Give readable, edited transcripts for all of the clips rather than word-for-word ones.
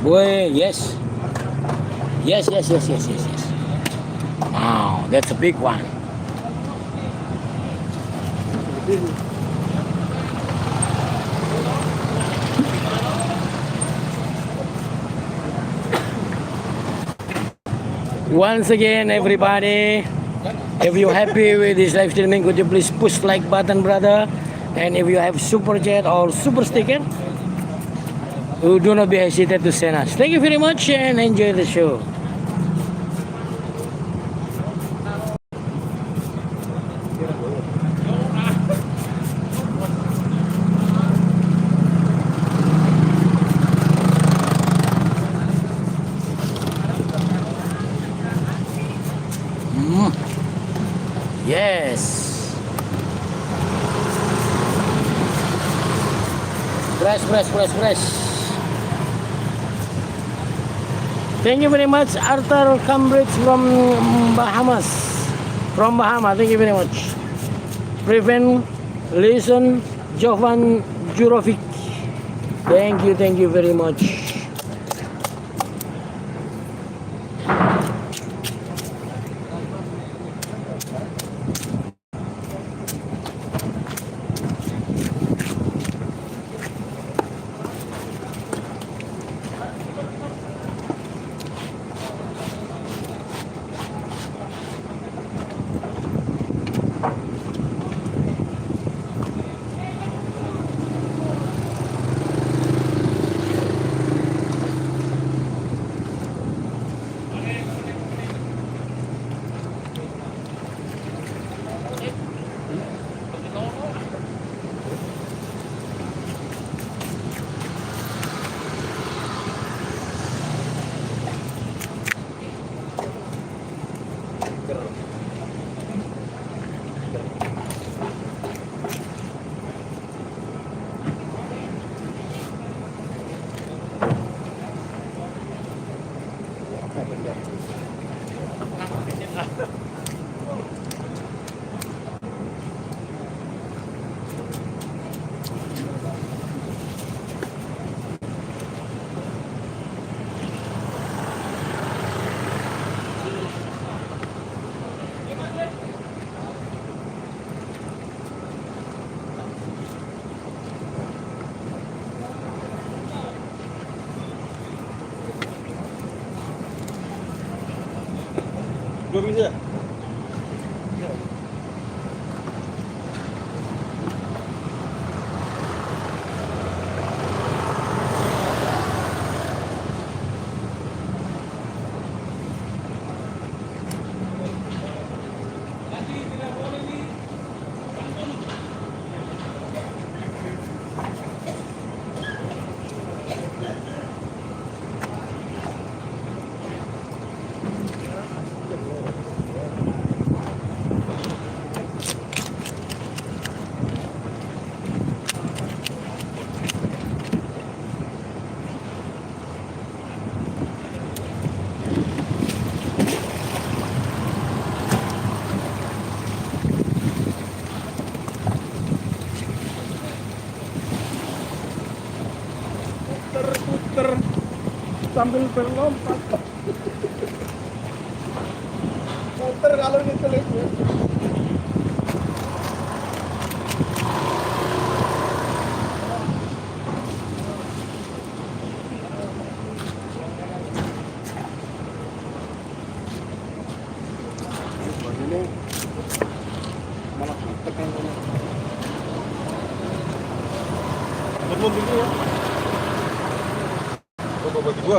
Boy, yes. Yes, yes, yes, yes, yes, yes. Wow, that's a big one. Once again, everybody, if you're happy with this live streaming, could you please push like button, brother? And if you have super chat or super sticker, do not be hesitant to send us. Thank you very much and enjoy the show. Yes. Fresh, fresh, fresh, fresh. Thank you very much, Arthur Cambridge from Bahamas. From Bahama, thank you very much. Prevent, listen, Jovan Jurovic. Thank you very much. Belum bisa. Puter sambil berlompat. Puter kalau nyetelik. Ini malah tekan. Betul dulu ya. Bagi gua.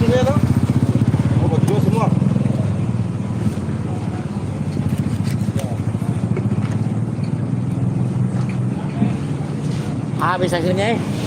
Ini ya, toh? Oh, buat dua semua. Habis akhirnya.